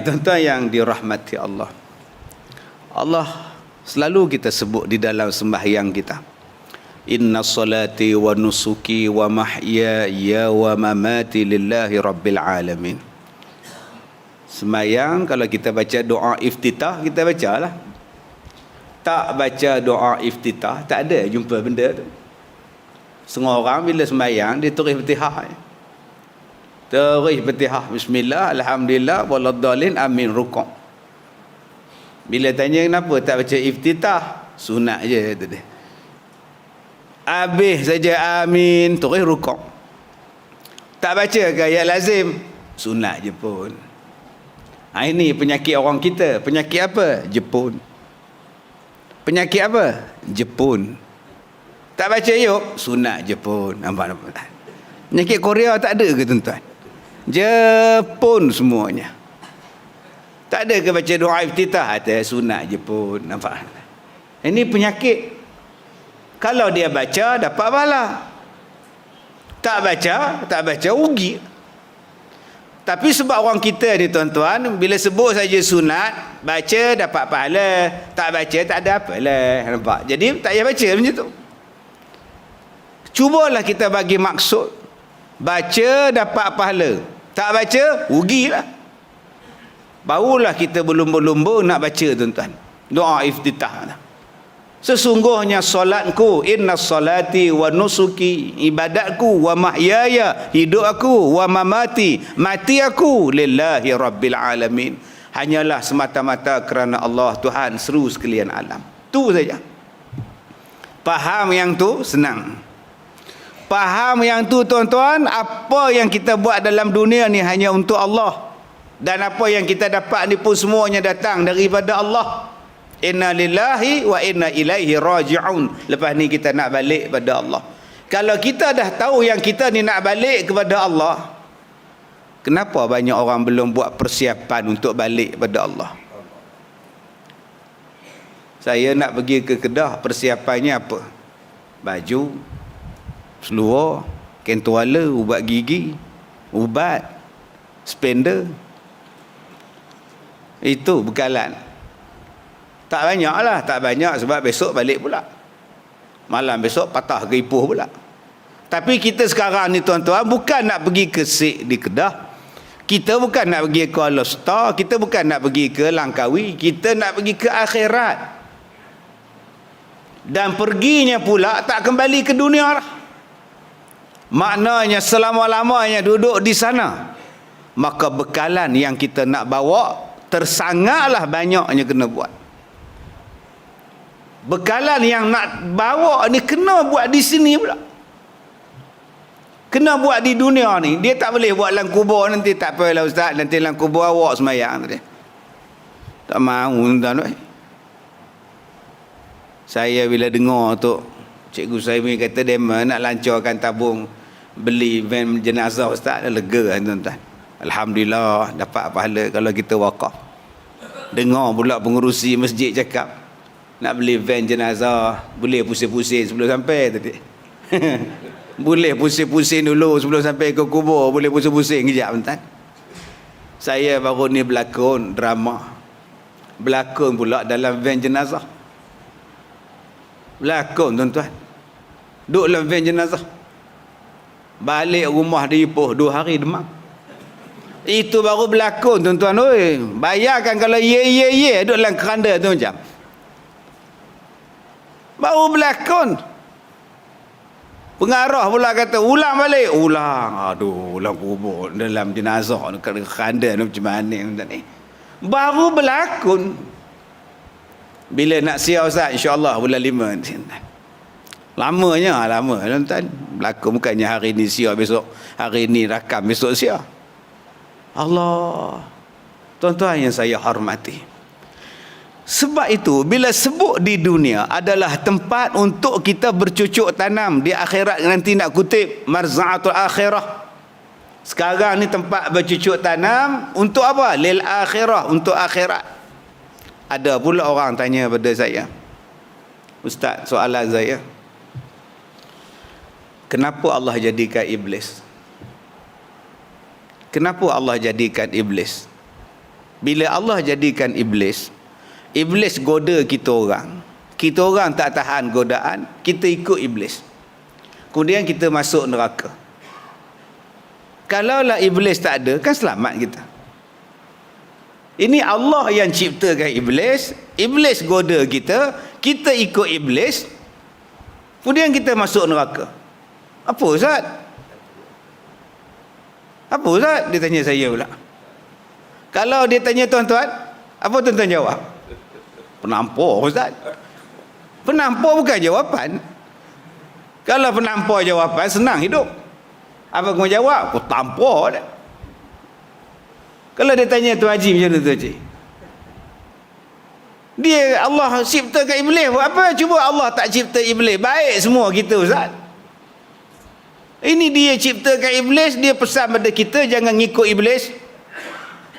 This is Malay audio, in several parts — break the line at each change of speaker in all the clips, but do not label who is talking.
tuan-tuan yang dirahmati Allah. Allah selalu kita sebut di dalam sembahyang kita. Inna salati wa nusuki wa mahyaya wa mamati lillahi rabbil alamin. Sembahyang, kalau kita baca doa iftitah, kita bacalah. Tak baca doa iftitah, tak ada jumpa benda tu. Setengah orang bila sembahyang, dia terus Fatihah. Terus Fatihah. Bismillah, alhamdulillah, waladdallin, amin, rukuk. Bila tanya kenapa tak baca iftitah, sunat je tu dia. Habis saja amin, terus rukuk. Tak baca ke ayat lazim, sunat je pun. Ini penyakit orang kita. Penyakit apa? Jepun. Penyakit apa? Jepun. Tak baca yuk, sunat je pun. Nampak-nampak. Penyakit Korea tak ada ke tuan-tuan? Jepun semuanya. Tak ada ke baca doa iftitah? Ada, sunat je pun. Nampak? Ini penyakit. Kalau dia baca, dapat pahala. Tak baca, rugi. Tapi sebab orang kita ni tuan-tuan, bila sebut saja sunat, baca dapat pahala, tak baca tak ada apalah. Nampak? Jadi tak payah baca macam tu. Cubalah kita bagi maksud. Baca dapat pahala, tak baca rugilah. Barulah kita berlumba-lumba nak baca tuan-tuan doa iftitah. Sesungguhnya solatku, inna salati wa nusuki, ibadatku, wa mahyaya, hidup aku, wa mamati, mati aku, lillahi rabbil alamin, hanyalah semata-mata kerana Allah Tuhan seru sekalian alam. Tu saja. Faham yang tu senang. Faham yang tu tuan-tuan, apa yang kita buat dalam dunia ni hanya untuk Allah, dan apa yang kita dapat ni pun semuanya datang daripada Allah. Inna lillahi wa inna ilaihi raji'un. Lepas ni kita nak balik pada Allah. Kalau kita dah tahu yang kita ni nak balik kepada Allah, kenapa banyak orang belum buat persiapan untuk balik pada Allah? Saya nak pergi ke Kedah, persiapannya apa? Baju, seluar, kain tuala, ubat gigi, ubat, spender. Itu bekalan. Tak banyak lah, tak banyak sebab besok balik pula. Malam besok patah ke Ipoh pula. Tapi kita sekarang ni tuan-tuan, bukan nak pergi ke Sik di Kedah. Kita bukan nak pergi ke Kuala Star, kita bukan nak pergi ke Langkawi, kita nak pergi ke akhirat. Dan perginya pula tak kembali ke dunia lah. Maknanya selama-lamanya duduk di sana. Maka bekalan yang kita nak bawa tersangatlah banyaknya kena buat. Bekalan yang nak bawa ni kena buat di sini pula. Kena buat di dunia ni. Dia tak boleh buat dalam kubur nanti. Tak apalah ustaz, nanti dalam kubur awak semayang tadi. Tak mahu tuan-tuan. Saya bila dengar tu Cikgu Saimi kata dia nak lancarkan tabung beli van jenazah ustaz, dah lega tuan-tuan. Alhamdulillah dapat pahala kalau kita wakaf. Dengar pula pengurusi masjid cakap nak beli van jenazah, boleh pusing-pusing sebelum sampai tadi. Boleh pusing-pusing dulu sebelum sampai ke kubur, boleh pusing-pusing kejap tuan. Saya baru ni berlakon drama. Berlakon pula dalam van jenazah. Berlakon tuan-tuan. Duduk dalam van jenazah. Balik rumah di Ipoh 2 hari demam. Itu baru berlakon tuan-tuan. Oi, bayangkan kalau ye duduk dalam keranda tu macam. Baru berlakon. Pengarah pula kata ulang balik. Ulang. Aduh, ulang kubur dalam jenazah ni, keranda ni macam mana ni. Baru berlakon. Bila nak siar ustaz, insya-Allah bulan 5 ni. Lama tuan-tuan. Berlakon bukannya hari ni siar, besok hari ni rakam, besok siar. Allah. Tuan-tuan yang saya hormati. Sebab itu bila sebut di dunia adalah tempat untuk kita bercucuk tanam, di akhirat nanti nak kutip marza'atul akhirah. Sekarang ni tempat bercucuk tanam untuk apa? Lil akhirah, untuk akhirat. Ada pula orang tanya pada saya, ustaz, soalan saya, kenapa Allah jadikan iblis? Kenapa Allah jadikan iblis? Bila Allah jadikan iblis, iblis goda kita orang tak tahan godaan, kita ikut iblis, kemudian kita masuk neraka. Kalaulah iblis tak ada, kan selamat kita. Ini Allah yang ciptakan iblis, iblis goda kita, kita ikut iblis, kemudian kita masuk neraka. Apa Ustaz? Apa Ustaz? Dia tanya saya pula. Kalau dia tanya tuan-tuan, apa tuan-tuan jawab? Penampar Ustaz. Penampar bukan jawapan. Kalau penampar jawapan, senang hidup. Apa kau jawab? Aku tampar dah. Kalau dia tanya Tuan Haji macam mana Tuan Haji? Dia Allah ciptakan iblis, buat apa? Cuba Allah tak cipta iblis. Baik semua kita Ustaz. Ini dia ciptakan iblis, dia pesan pada kita jangan ngikut iblis.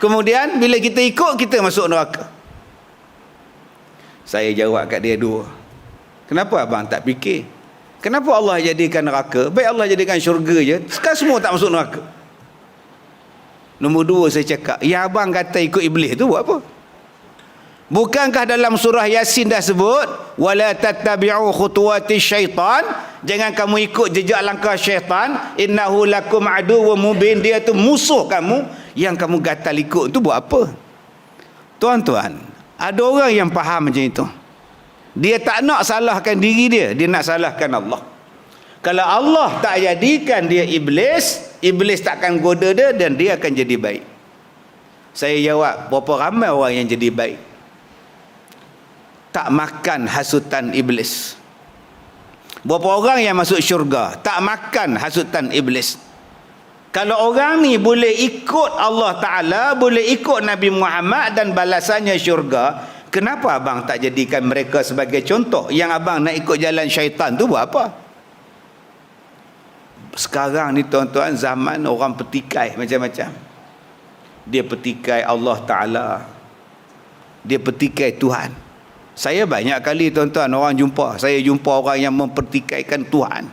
Kemudian bila kita ikut, kita masuk neraka. Saya jawab kat dia dua. Kenapa abang tak fikir? Kenapa Allah jadikan neraka? Baik Allah jadikan syurga je, sekarang semua tak masuk neraka. Nombor dua saya cakap, yang abang kata ikut iblis tu buat apa? Bukankah dalam surah Yasin dah sebut, wala tattabi'u khutuwati syaitan, jangan kamu ikut jejak langkah syaitan, innahu lakum aduwwum mubin, dia tu musuh kamu, yang kamu gatal ikut tu buat apa? Tuan-tuan, ada orang yang faham macam itu. Dia tak nak salahkan diri dia, dia nak salahkan Allah. Kalau Allah tak jadikan dia iblis, iblis takkan goda dia dan dia akan jadi baik. Saya jawab, berapa ramai orang yang jadi baik? Tak makan hasutan iblis. Berapa orang yang masuk syurga tak makan hasutan iblis? Kalau orang ni boleh ikut Allah Ta'ala, boleh ikut Nabi Muhammad dan balasannya syurga, kenapa abang tak jadikan mereka sebagai contoh? Yang abang nak ikut jalan syaitan tu buat apa? Sekarang ni tuan-tuan, zaman orang petikai macam-macam. Dia petikai Allah Ta'ala, dia petikai Tuhan. Saya banyak kali tuan-tuan orang jumpa, saya jumpa orang yang mempertikaikan Tuhan.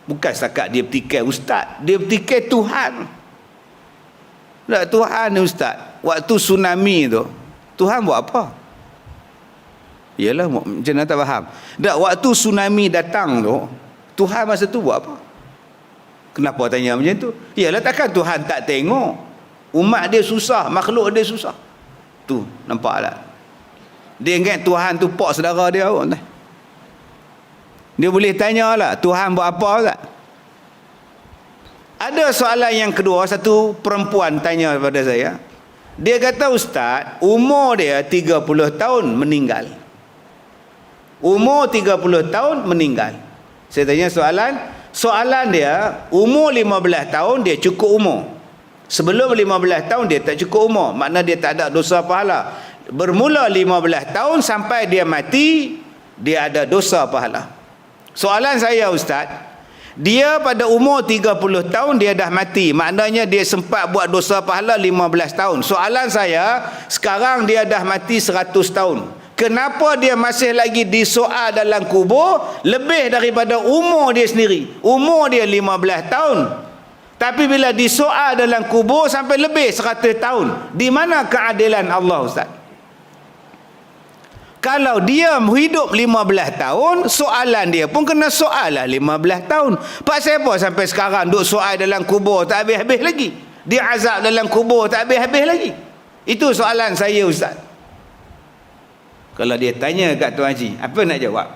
Bukan setakat dia petikai ustaz, dia petikai Tuhan. Tak, Tuhan ni ustaz, waktu tsunami tu Tuhan buat apa? Yalah, macam mana tak faham? Tak, waktu tsunami datang tu Tuhan masa tu buat apa? Kenapa tanya macam tu? Yalah, takkan Tuhan tak tengok umat dia susah, makhluk dia susah. Tu nampak tak? Dia ingat Tuhan tu pak saudara dia pun. Dia boleh tanya lah, Tuhan buat apa tak? Ada soalan yang kedua, satu perempuan tanya kepada saya. Dia kata, ustaz, umur dia 30 tahun meninggal. Umur 30 tahun meninggal. Saya tanya soalan dia, umur 15 tahun dia cukup umur. Sebelum 15 tahun dia tak cukup umur, makna dia tak ada dosa pahala. Bermula 15 tahun sampai dia mati, dia ada dosa pahala. Soalan saya, ustaz, dia pada umur 30 tahun dia dah mati, maknanya dia sempat buat dosa pahala 15 tahun. Soalan saya, sekarang dia dah mati 100 tahun. Kenapa dia masih lagi disoal dalam kubur lebih daripada umur dia sendiri? Umur dia 15 tahun. Tapi bila disoal dalam kubur sampai lebih 100 tahun. Di mana keadilan Allah, ustaz? Kalau dia hidup 15 tahun, soalan dia pun kena soal lah 15 tahun. Pak siapa sampai sekarang duk soal dalam kubur tak habis-habis lagi? Dia azab dalam kubur tak habis-habis lagi? Itu soalan saya, ustaz. Kalau dia tanya kat Tuan Haji, apa nak jawab?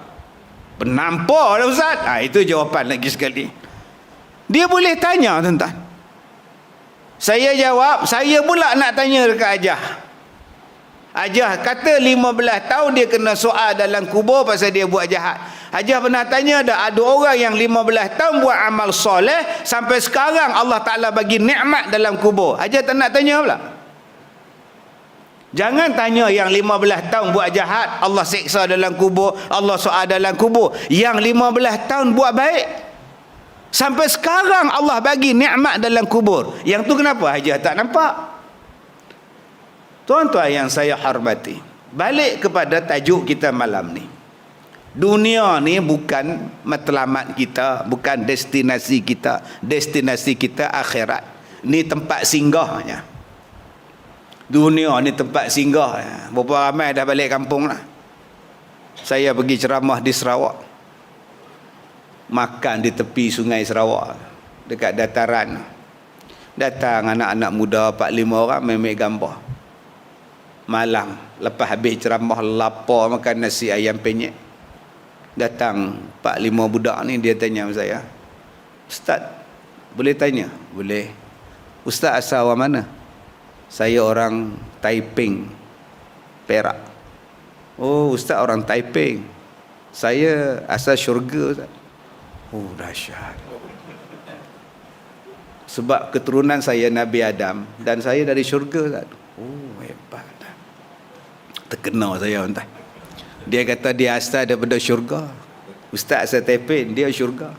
Penampar lah, ustaz. Itu jawapan lagi sekali. Dia boleh tanya, tuan-tuan. Saya jawab, saya pula nak tanya dekat Ajah. Ajah kata 15 tahun dia kena soal dalam kubur pasal dia buat jahat. Ajah pernah tanya ada orang yang 15 tahun buat amal soleh sampai sekarang Allah Ta'ala bagi nikmat dalam kubur. Ajah tak nak tanya pula. Jangan tanya yang 15 tahun buat jahat Allah seksa dalam kubur, Allah soal dalam kubur. Yang 15 tahun buat baik sampai sekarang Allah bagi nikmat dalam kubur. Yang tu kenapa Ajah tak nampak? Tuan-tuan yang saya hormati, balik kepada tajuk kita malam ni. Dunia ni bukan matlamat kita, bukan destinasi kita. Destinasi kita akhirat. Ni tempat singgahnya. Dunia ni tempat singgah. Berapa ramai dah balik kampung lah. Saya pergi ceramah di Sarawak. Makan di tepi sungai Sarawak, dekat dataran. Datang anak-anak muda 4-5 orang ambil gambar. Malam lepas habis ceramah, lapar makan nasi ayam penyet. Datang 4-5 budak ni, dia tanya sama saya, "Ustaz, boleh tanya?" "Boleh." "Ustaz asal orang mana?" "Saya orang Taiping, Perak." "Oh, Ustaz orang Taiping. Saya asal syurga, Ustaz." "Oh, dahsyat. Sebab keturunan saya Nabi Adam dan saya dari syurga, Ustaz." "Oh, hebat." Terkenal saya, Ustaz. Dia kata dia asal daripada syurga. Ustaz asal Taiping, dia syurga.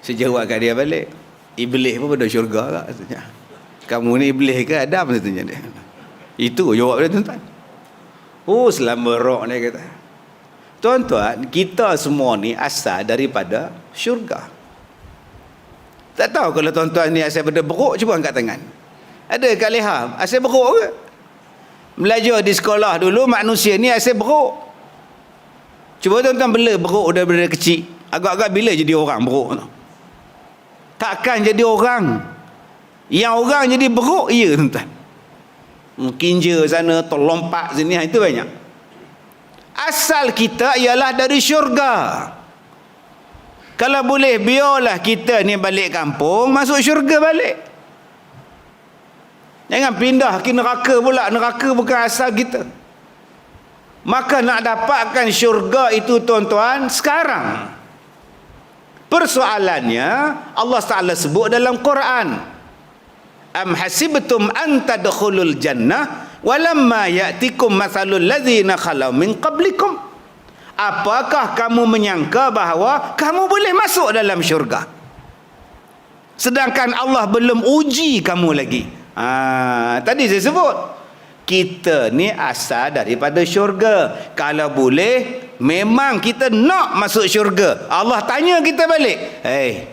Saya jawab kat dia balik, "Iblis pun pada syurga tak?" Katanya. "Kamu ni iblis ke Adam?" Katanya dia. Itu jawab dia, tuan-tuan. Oh, selama rock dia kata. Tuan-tuan, kita semua ni asal daripada syurga. Tak tahu kalau tuan-tuan ni asal daripada beruk, cuba angkat tangan. Ada kat leha asal beruk ke? Belajar di sekolah dulu, manusia ni asal beruk. Cuba tuan-tuan bela beruk daripada kecil. Agak-agak bila jadi orang beruk tu? Takkan jadi orang. Yang orang jadi beruk, ya tuan-tuan. Kinja sana, terlompat sini, itu banyak. Asal kita ialah dari syurga. Kalau boleh, biarlah kita ni balik kampung, masuk syurga balik. Jangan pindah ke neraka pula. Neraka bukan asal kita. Maka nak dapatkan syurga itu, tuan-tuan, sekarang. Persoalannya, Allah Ta'ala sebut dalam Quran, "Am hasibtum an tadkhulul jannah walamma ya'tikum mathalul ladzina khalau min qablikum." Apakah kamu menyangka bahawa kamu boleh masuk dalam syurga, sedangkan Allah belum uji kamu lagi? Tadi saya sebut, kita ni asal daripada syurga. Kalau boleh, memang kita nak masuk syurga. Allah tanya kita balik, "Hei,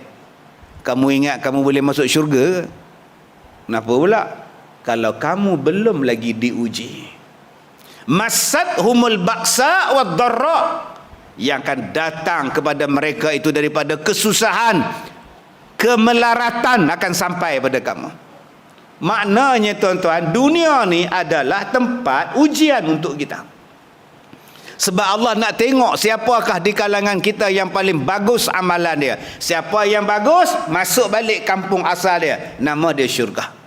kamu ingat kamu boleh masuk syurga? Kenapa pula? Kalau kamu belum lagi diuji." Masat humul baksa wad darra, yang akan datang kepada mereka itu daripada kesusahan, kemelaratan akan sampai pada kamu. Maknanya, tuan-tuan, dunia ni adalah tempat ujian untuk kita. Sebab Allah nak tengok siapakah di kalangan kita yang paling bagus amalan dia. Siapa yang bagus, masuk balik kampung asal dia, nama dia syurga.